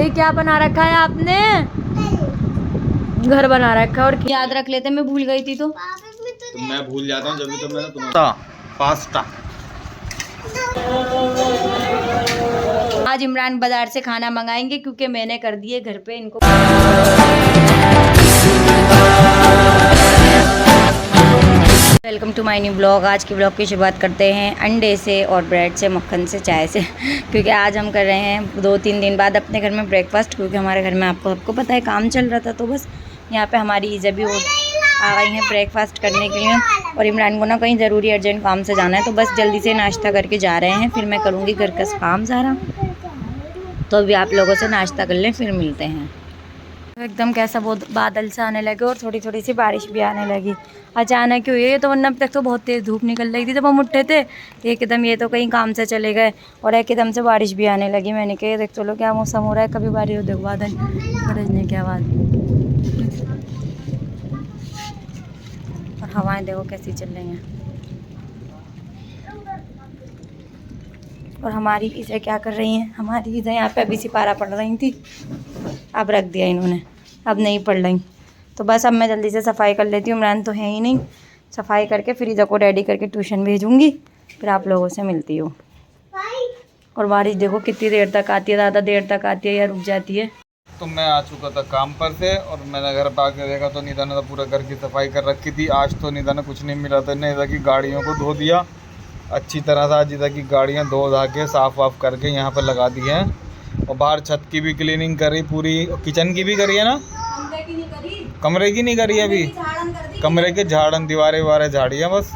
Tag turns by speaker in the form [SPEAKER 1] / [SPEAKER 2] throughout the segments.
[SPEAKER 1] ये क्या बना रखा है आपने? घर बना रखा है। और याद रख लेते, मैं भूल गई थी तो
[SPEAKER 2] मैं भूल जाता हूँ, जब तो मैंने तुम्हारा पास्ता।
[SPEAKER 1] आज इमरान बाजार से खाना मंगाएंगे क्योंकि मैंने कर दिए घर पे इनको। Welcome to my new blog. आज के ब्लॉग की शुरुआत करते हैं अंडे से और ब्रेड से, मक्खन से, चाय से क्योंकि आज हम कर रहे हैं 2-3 दिन बाद अपने घर में ब्रेकफास्ट, क्योंकि हमारे घर में आपको पता है काम चल रहा था। तो बस यहाँ पे हमारी ईज़ा भी आ गई हैं ब्रेकफास्ट करने के लिए। और इमरान को ना कहीं ज़रूरी अर्जेंट काम से जाना है, तो बस जल्दी से नाश्ता करके जा रहे हैं। फिर मैं करूँगी घर का काम सारा। तो अभी आप लोगों से नाश्ता कर लें, फिर मिलते हैं। एकदम कैसा बहुत बादल से आने लगे और थोड़ी थोड़ी सी बारिश भी आने लगी। अचानक हुई है तो, वरना अब तक तो बहुत तेज़ धूप निकल रही थी जब हम उठे थे। एकदम ये तो कहीं काम से चले गए और एकदम से बारिश भी आने लगी। मैंने कहा देख चलो क्या मौसम हो रहा है, कभी बारिश हो, देखो बादल गरजने की आवाज़ और हवाएं देखो कैसी चल रही हैं। और हमारी ईज़ा क्या कर रही हैं? हमारी ईज़ा यहाँ पे अभी सिपारा पढ़ रही थी, अब रख दिया इन्होंने, अब नहीं पढ़ रही। तो बस अब मैं जल्दी से सफाई कर लेती हूँ। इमरान तो है ही नहीं, सफाई करके फिर ईज़ा को रेडी करके ट्यूशन भेजूँगी। फिर आप लोगों से मिलती हूँ। और बारिश देखो कितनी देर तक आती है, ज़्यादा देर तक आती है या रुक जाती है।
[SPEAKER 2] तो मैं आ चुका था काम पर से और मैंने घर पर आके देखा तो निदा ने तो पूरा घर की सफाई कर रखी थी। आज तो निदा ने कुछ नहीं मिला था, निदा की गाड़ियों को धो दिया अच्छी तरह से। आज निदा की गाड़ियाँ धो धा के साफ़ वाफ करके यहाँ पर लगा दी हैं। और बाहर छत की भी क्लीनिंग करी पूरी, किचन की भी करी है ना, कमरे की नहीं करी अभी, कमरे के झाड़न दीवारें वारे झाड़ी है बस।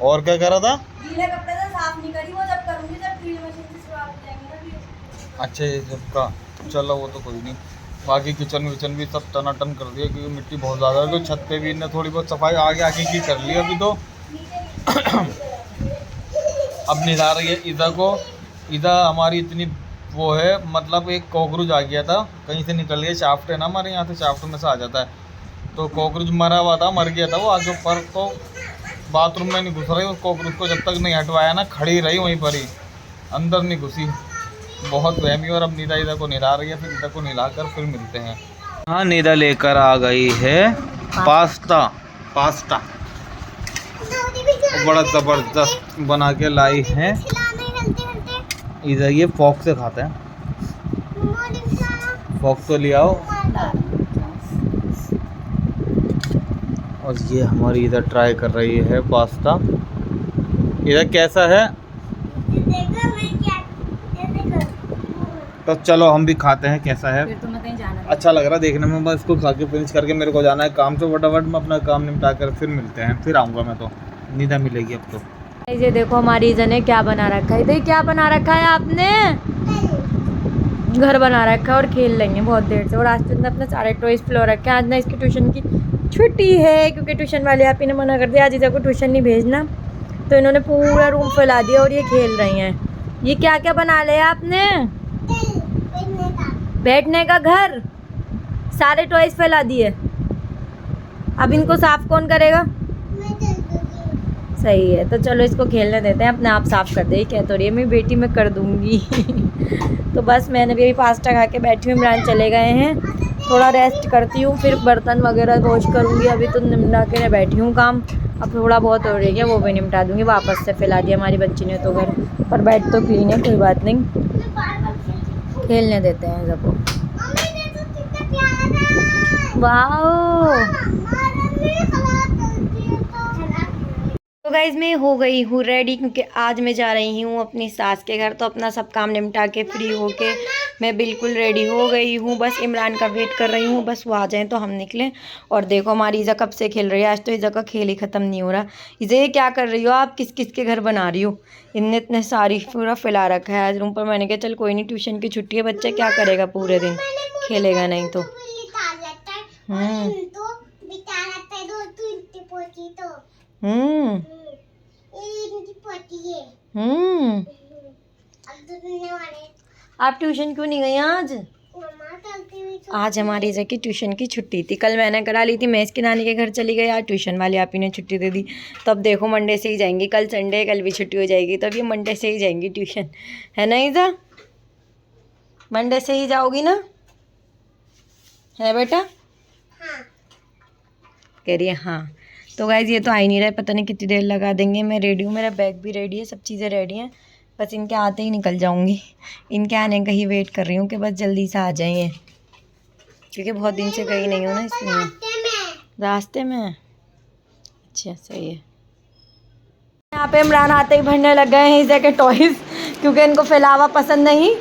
[SPEAKER 2] और क्या करा था? अच्छा ये सबका चलो वो तो कोई नहीं। बाकी किचन विचन भी सब टनाटन कर दिया क्योंकि मिट्टी बहुत ज़्यादा है। तो छत पे भी इन्हें थोड़ी बहुत सफाई आगे आगे की कर ली अभी तो। अब निधार रही है ईदा को। ईदा हमारी इतनी वो है, मतलब एक कॉकरोच आ गया था कहीं से निकल गया, शाफ्ट है ना हमारे यहाँ से, शाफ्ट में से आ जाता है। तो कॉकरोच मरा हुआ था, मर गया था वो आगे ऊपर, तो बाथरूम में नहीं घुस रही उस कॉकरोच को। जब तक नहीं हटवाया ना खड़ी रही वहीं पर ही, अंदर नहीं घुसी, बहुत वहमी। और अब नीदा ईदा को नहला रही है, फिर ईदा को नहलाकर फिर मिलते हैं। हाँ नीदा लेकर आ गई है पास्ता, पास्ता बड़ा ज़बरदस्त बना के लाई है। ईदा ये फॉक से खाते हैं, फॉक तो ले आओ। और ये हमारी ईदा ट्राई कर रही है पास्ता। ईदा कैसा है? तो चलो हम भी खाते हैं कैसा है।
[SPEAKER 1] फिर तो मैं कहीं जाना
[SPEAKER 2] अच्छा लग रहा है देखने में। बस इसको खा के फिनिश करके मेरे को जाना है काम से फटाफट। मैं अपना काम निपटा कर फिर मिलते हैं, फिर आऊँगा मैं। तो नीदा मिलेगी अब तो।
[SPEAKER 1] ये देखो हमारी ईज़ा ने क्या बना रखा है। ये क्या बना रखा है आपने? घर बना रखा है और खेल रही है बहुत देर से। और आज तो अपने सारे टॉयज फ्लो रखे हैं। आज ना इसकी ट्यूशन की छुट्टी है क्योंकि ट्यूशन वाले आप ही ने मना कर दिया आज ईज़ा को ट्यूशन नहीं भेजना। तो इन्होंने पूरा रूम फैला दिया और ये खेल रही हैं। ये क्या क्या बना लिया आपने? बैठने का घर, सारे टॉयज फैला दिए। अब इनको साफ कौन करेगा? सही है, तो चलो इसको खेलने देते हैं, अपने आप साफ़ कर दे। क्या तो रही है मेरी बेटी, मैं कर दूँगी। तो बस मैंने भी अभी पास्ता खा के बैठी हूँ। इमरान चले गए हैं, थोड़ा रेस्ट करती हूँ, फिर बर्तन वगैरह वॉश करूँगी। अभी तो निपटा के बैठी हूँ काम, अब थोड़ा बहुत हो रही है वो भी निपटा दूँगी। वापस से फैला दिया हमारी बच्ची ने तो घर, पर बेड तो क्लीन है, कोई बात नहीं, खेलने देते हैं सबको। वाह तो गाइज़ मैं हो गई हूँ रेडी, क्योंकि आज मैं जा रही हूँ अपनी सास के घर। तो अपना सब काम निपटा के फ्री होके मैं बिल्कुल रेडी हो गई हूँ। बस इमरान का वेट कर रही हूँ, बस वो आ जाएं तो हम निकलें। और देखो हमारी ईज़ा कब से खेल रही है, आज तो ईज़ा का खेल ही ख़त्म नहीं हो रहा। ईज़ा ये क्या कर रही हो आप? किस किस के घर बना रही हो? इनने इतने सारी पूरा फैला रखा है आज रूम पर। मैंने कहा चल कोई नहीं, ट्यूशन की छुट्टी है, बच्चा क्या करेगा पूरे दिन, खेलेगा नहीं तो। आप ट्यूशन क्यों नहीं गई आज? आज हमारी ईज़ा की ट्यूशन की छुट्टी थी, कल मैंने करा ली थी, मैं इसकी नानी के घर चली गई। आज ट्यूशन वाले आप ही ने छुट्टी दे दी, तो अब देखो मंडे से ही जाएंगी। कल संडे, कल भी छुट्टी हो जाएगी, तो अब ये मंडे से ही जाएंगी ट्यूशन, है ना ईज़ा? मंडे से ही जाओगी ना, है बेटा?
[SPEAKER 3] हाँ।
[SPEAKER 1] कह रही है हाँ। तो गाइज ये तो आ ही नहीं रहा है, पता नहीं कितनी देर लगा देंगे। मैं रेडी हूँ, मेरा बैग भी रेडी है, सब चीज़ें रेडी हैं, बस इनके आते ही निकल जाऊँगी। इनके आने का ही वेट कर रही हूँ कि बस जल्दी से आ जाएंगे, क्योंकि बहुत दिन से गई नहीं हूँ ना, इसलिए। रास्ते में? अच्छा सही है। यहाँ पे इमरान आते ही भरने लग गए हैं इसे के टॉयज, क्योंकि इनको फैलावा पसंद नहीं।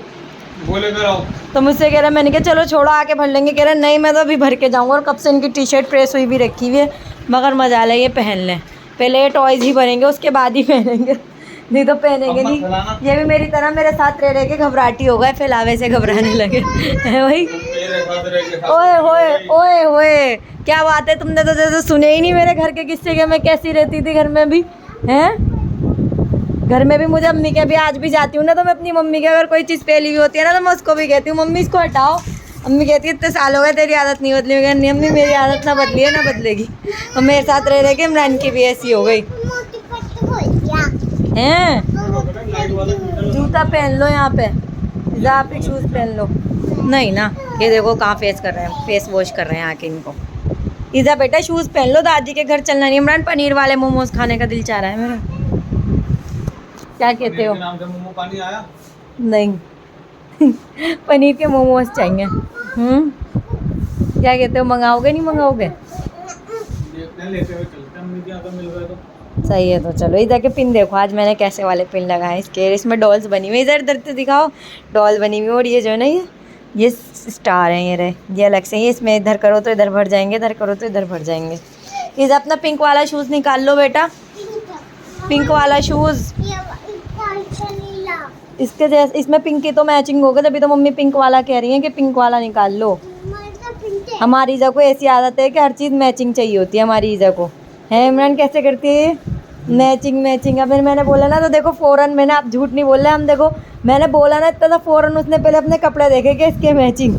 [SPEAKER 2] बोले कराओ
[SPEAKER 1] तो मुझसे कह रहा, मैंने कहा चलो छोड़ो आके भर लेंगे। कह रहा नहीं मैं तो अभी भर के जाऊँगा, और कब से इनकी टी शर्ट प्रेस हुई भी रखी हुई है, मगर मजा ले ये पहन लें। पहले ये टॉयज ही भरेंगे, उसके बाद ही पहनेंगे, नहीं तो पहनेंगे नहीं। ये भी मेरी तरह मेरे साथ रह के घबराहटी हो गए, फैलावे से घबराने लगे है भाई। ओए होए ओए होए, क्या बात है, तुमने तो जैसे सुने ही नहीं मेरे घर के किस्से के, मैं कैसी रहती थी घर में भी हैं। घर में भी मुझे अम्मी के, भी आज भी जाती हूँ ना तो मैं अपनी मम्मी के अगर कोई चीज़ पहली हुई होती है ना तो मैं उसको भी कहती हूँ मम्मी इसको हटाओ। अम्मी कहती है इतने साल हो गए तेरी आदत नहीं बदली। मैं नहीं अम्मी मेरी आदत ना बदली है ना बदलेगी। और मेरे साथ रह के इमरान की भी ऐसी हो गई हैं। जूता पहन लो यहाँ पे, आप शूज़ पहन लो। नहीं ना, ये देखो कहाँ फेस कर रहे हैं, फेस वॉश कर रहे हैं आके इनको। ईजा बेटा शूज़ पहन लो, दादी के घर चलना नहीं। इमरान पनीर वाले मोमोज खाने का दिल चाह रहा है मेरा, क्या कहते हो?
[SPEAKER 2] नाम से मुंह पानी आया?
[SPEAKER 1] नहीं पनीर के मोमोज चाहिए। क्या कहते हो, मंगाओगे नहीं मंगाओगे?
[SPEAKER 2] देखते हैं, लेते हुए चलते हैं, अम्मी के यहाँ तो मिल रहा है तो।
[SPEAKER 1] सही है, तो चलो। इधर के पिन देखो, आज मैंने कैसे वाले पिन लगाए इसके, इसमें डॉल्स बनी हुई, इधर इधर तो दिखाओ, डॉल बनी हुई। और ये जो है ना ये स्टार हैं, ये रहे, ये अलग से, ये इसमें इधर करो तो इधर भर जाएंगे, इधर करो तो इधर भर जाएंगे। इधर अपना पिंक वाला शूज़ निकाल लो बेटा, पिंक वाला शूज़। इसके जैसे इसमें पिंक की तो मैचिंग होगा, तभी तो मम्मी पिंक वाला कह रही है कि पिंक वाला निकाल लो। हमारी ईजा को ऐसी आदत है कि हर चीज़ मैचिंग चाहिए होती है हमारी ईजा को, है इमरान कैसे करती है मैचिंग मैचिंग। अब मैंने बोला ना तो देखो फ़ौरन, मैंने, आप झूठ नहीं बोल रहे हम, देखो मैंने बोला ना इतना तो फ़ौरन उसने पहले अपने कपड़े देखे कि इसके मैचिंग।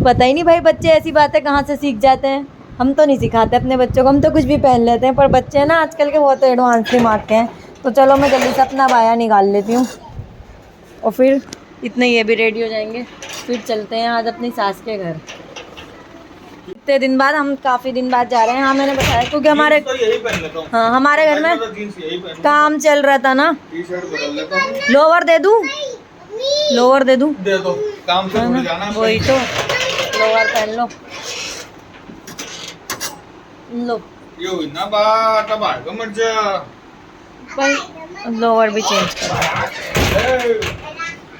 [SPEAKER 1] पता ही नहीं भाई बच्चे ऐसी बातें कहाँ से सीख जाते हैं। हम तो नहीं सिखाते अपने बच्चों को, हम तो कुछ भी पहन लेते हैं, पर बच्चे ना आजकल के बहुत एडवांस दिमाग के हैं। तो चलो मैं जल्दी से अपना बाया निकाल लेती हूँ, और फिर इतने ये भी रेडी हो जाएंगे, फिर चलते हैं आज अपनी सास के घर। इतने दिन बाद, हम काफ़ी दिन बाद जा रहे हैं। हाँ मैंने बताया, क्योंकि हमारे,
[SPEAKER 2] तो यही पहन लेता हूँ।
[SPEAKER 1] हाँ हमारे घर में
[SPEAKER 2] तो जीन्स यही पहन,
[SPEAKER 1] काम चल रहा था ना।
[SPEAKER 2] टी-शर्ट बदल लेता हूँ।
[SPEAKER 1] लोअर दे दूँ, लोअर दे दूँ,
[SPEAKER 2] दे दो, काम से भूल जाना।
[SPEAKER 1] वही तो, लोअर पहन लो, लो
[SPEAKER 2] ये हुई ना बात, अब आएगा मर्जा।
[SPEAKER 1] पर लोअर भी चेंज कर,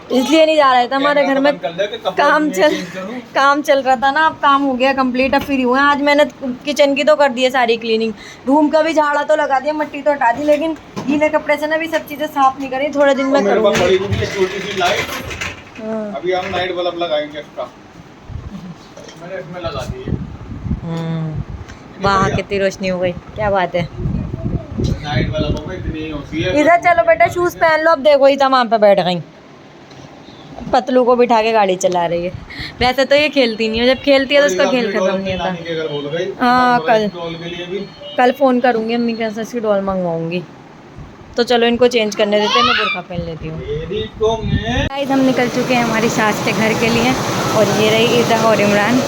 [SPEAKER 1] इसलिए नहीं जा रहे थे। हमारे घर में काम चल रहा था ना, अब काम हो गया कंप्लीट, अब फ्री हुए। आज मैंने किचन की तो कर दी है सारी क्लीनिंग, रूम का भी झाड़ा तो लगा दिया, मिट्टी तो हटा दी, लेकिन गीले कपड़े से ना भी सब चीज़ें साफ नहीं करी। थोड़े दिन में करूँगी।
[SPEAKER 2] छोटी सी लाइट, अभी हम नाइट बल्ब लगाएंगे इसका, मैंने इसमें लगा दी है।
[SPEAKER 1] वाह कितनी रोशनी हो गई, क्या बात है।
[SPEAKER 2] नाइट बल्ब में इतनी होती है।
[SPEAKER 1] इधर चलो बेटा, शूज़ पहन लो। अब देखो ही तमाम पे बैठ गई, पतलू को बिठा के गाड़ी चला रही है। वैसे तो ये खेलती नहीं है, जब खेलती है तो उसका खेल खत्म नहीं होता। हाँ कल फ़ोन करूँगी अम्मी के साथ, इसकी डॉल मंगवाऊँगी। तो चलो इनको चेंज करने देते हैं, मैं बुर्का पहन लेती हूँ। गाइस हम निकल चुके हैं हमारी सास के घर के लिए, और ये रही ईदा और इमरान।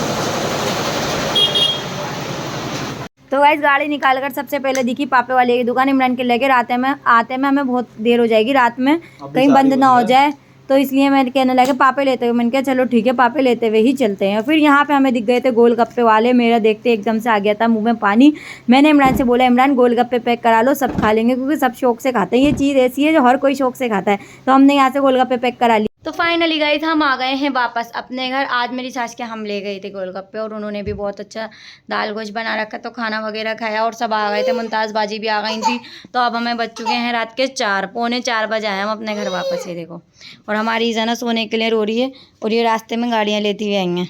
[SPEAKER 1] तो गाइस गाड़ी निकाल कर सबसे पहले दिखी पापे वाले की दुकान। इमरान के लेकर आते में हमें बहुत देर हो जाएगी, रात में कहीं बंद ना हो जाए, तो इसलिए मैं कहने लगे पापे लेते हुए। मैंने कहा चलो ठीक है पापे लेते हुए ही चलते हैं। फिर यहाँ पे हमें दिख गए थे गोलगप्पे वाले, मेरा देखते एकदम से आ गया था मुंह में पानी। मैंने इमरान से बोला इमरान गोलगप्पे पैक करा लो, सब खा लेंगे, क्योंकि सब शौक से खाते हैं। ये चीज़ ऐसी है जो हर कोई शौक से खाता है, तो हमने यहाँ से गोलगप्पे पैक करा लिए। तो फाइनली गाइस हम आ गए हैं वापस अपने घर। आज मेरी सास के हम ले गए थे गोलगप्पे, और उन्होंने भी बहुत अच्छा दाल गोश्त बना रखा, तो खाना वगैरह खाया, और सब आ गए थे। मुमताज़ बाजी भी आ गई थी। तो अब हमें बज चुके हैं रात के 4, पौने 4 बजे आए हम अपने घर वापस। ये देखो, और हमारी ईज़ा ना सोने के लिए रो रही है, और ये रास्ते में गाड़ियाँ लेती हुई आई हैं,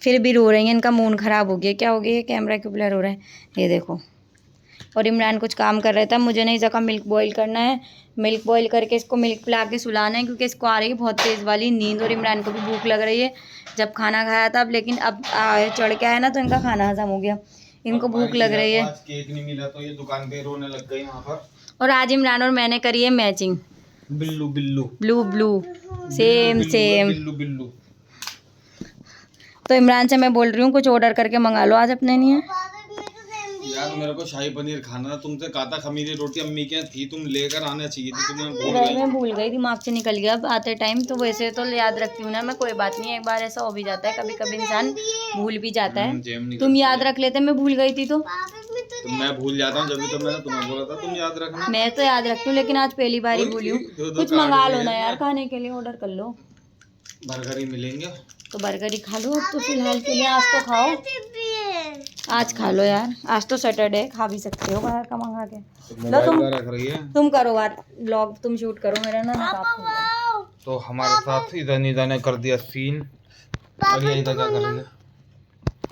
[SPEAKER 1] फिर भी रो रही हैं। इनका मूड ख़राब हो गया, क्या हो गया, कैमरा क्यों ब्लर हो रहा है, ये देखो। और इमरान कुछ काम कर रहा था, मुझे नहीं सका मिल्क बॉईल करना है, मिल्क बॉईल करके इसको मिल्क पिला के सुलाना है, क्योंकि इसको आ रही है बहुत तेज़ वाली नींद, और इमरान को भी भूख लग रही है। जब खाना खाया था अब, लेकिन अब चढ़ के आया ना तो इनका खाना हजम हो गया, इनको भूख लग रही है।
[SPEAKER 2] केक नहीं मिला तो ये दुकान पे रोने लग गई वहाँ पर।
[SPEAKER 1] और आज इमरान और मैंने करी है matching,
[SPEAKER 2] Billu Billu
[SPEAKER 1] blue blue same same.
[SPEAKER 2] Billu Billu.
[SPEAKER 1] तो इमरान से मैं बोल रही हूँ कुछ ऑर्डर करके मंगा लो आज अपने लिए।
[SPEAKER 2] यार मेरे को शाही पनीर खाना था, तुमसे कहा था खमीरी रोटी अम्मी के यहाँ थी, तुम लेकर आना चाहिए थी,
[SPEAKER 1] मैं भूल गई, दिमाग से निकल गया अब आते टाइम। तो वैसे तो याद रखती हूँ ना मैं, कोई बात नहीं, एक बार ऐसा हो भी जाता है, कभी कभी इंसान भूल भी जाता है। तुम याद रख लेते, मैं भूल गई थी तो
[SPEAKER 2] मैं भूल जाता हूँ, जब तो मैंने तुम्हें बोला था तुम याद रखना।
[SPEAKER 1] मैं तो याद रखती हूँ, लेकिन आज पहली बार ही भूली हूँ। कुछ मंगा लो ना यार, खाने के लिए ऑर्डर कर लो।
[SPEAKER 2] बर्गर ही मिलेंगे
[SPEAKER 1] तो बर्गर ही खा लो अब तो फिलहाल के लिए, आज तो खाओ, आज खा लो यार, आज तो सैटरडे, खा भी सकते हो बाहर का मंगा के। लो तुम करो बात, ब्लॉग तुम शूट करो, मेरा ना नकाब।
[SPEAKER 2] तो हमारे साथ इधर निदा ने कर दिया सीन, और ये इधर क्या कर रही है,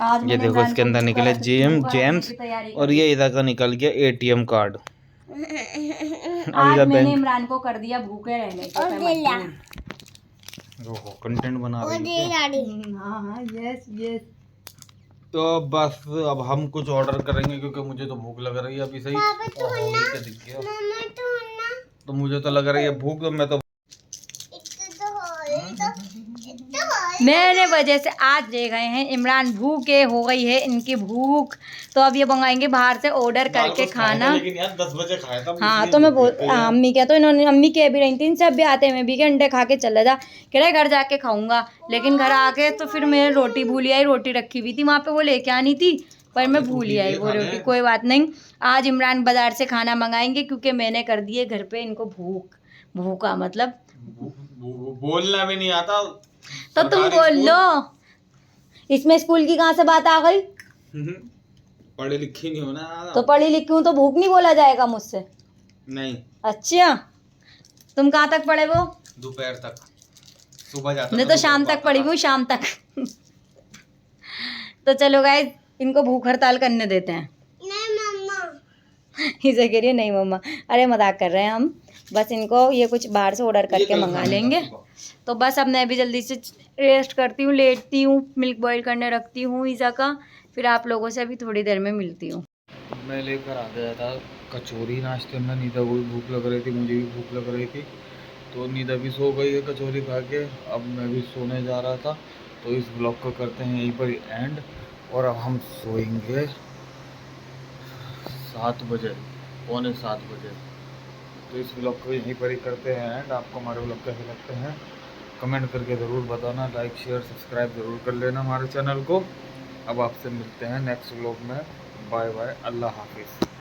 [SPEAKER 1] आज
[SPEAKER 2] ये देखो इसके अंदर निकले जेम्स, और ये इधर का निकल गया ATM कार्ड।
[SPEAKER 1] आज मैंने इमरान को कर दिया भूखे रहने के,
[SPEAKER 2] कंटेंट बना रही है।
[SPEAKER 1] हाँ यस यस।
[SPEAKER 2] तो बस अब हम कुछ ऑर्डर करेंगे, क्योंकि मुझे तो भूख लग रही है अभी सही। दिख गया तो मुझे तो लग रही है भूख, तो मैं तो
[SPEAKER 1] मेरे वजह से आज ले गए हैं इमरान, भूखे हो गई है इनकी भूख। तो अब ये मंगाएंगे बाहर से ऑर्डर करके खाना।
[SPEAKER 2] लेकिन यार 10 बजे खाया था।
[SPEAKER 1] हाँ तो मैं बोल अम्मी क्या, तो इन्होंने अम्मी कह भी रही थी इनसे अब भी आते में भी कि अंडे खा के चला जा, कह रहे घर जाके खाऊंगा। लेकिन घर आके तो फिर मैं रोटी भूल आई, रोटी रखी हुई थी वहाँ पे, वो लेके आनी थी पर मैं भूल ही आई वो रोटी। कोई बात नहीं, आज इमरान बाजार से खाना मंगाएंगे, क्योंकि मैंने कर दिए घर पे इनको भूखा मतलब
[SPEAKER 2] बोलना भी नहीं आता
[SPEAKER 1] तो तुम बोल लो। इसमें स्कूल की कहाँ से बात आ गई?
[SPEAKER 2] पढ़ी लिखी नहीं हो ना।
[SPEAKER 1] तो पढ़ी लिखी हूँ तो भूख नहीं बोला जाएगा मुझसे?
[SPEAKER 2] नहीं।
[SPEAKER 1] अच्छा तुम कहाँ तक पढ़े वो?
[SPEAKER 2] दोपहर तक, सुबह जाता
[SPEAKER 1] मैं तो शाम तक पढ़ी हूँ, शाम तक। तो चलो गाइस, इनको भूख हड़ताल करने देते हैं। नहीं मम्मा। इसे कह रही है नहीं मम्मा, अरे मजाक कर रहे हैं हम, बस इनको ये कुछ बाहर से ऑर्डर करके मंगा लेंगे। तो बस अब मैं भी जल्दी से रेस्ट करती हूँ, लेटती हूँ, मिल्क बॉईल करने रखती हूँ ईज़ा का, फिर आप लोगों से अभी थोड़ी देर में मिलती हूँ।
[SPEAKER 2] मैं लेकर आ गया था कचौरी नाश्ते में, नीदा को भी भूख लग रही थी, मुझे भी भूख लग रही थी, तो नीदा भी सो गई है कचौरी खा के। अब मैं भी सोने जा रहा था, तो इस ब्लॉग को करते हैं यहीं पर एंड, और अब हम सोएंगे 7 बजे, पौने 7 बजे। तो इस ब्लॉग को यहीं पर ही करते हैं एंड। आपको हमारे ब्लॉग कैसे लगते हैं कमेंट करके ज़रूर बताना, लाइक शेयर सब्सक्राइब ज़रूर कर लेना हमारे चैनल को। अब आपसे मिलते हैं नेक्स्ट व्लॉग में, बाय बाय, अल्लाह हाफिज़।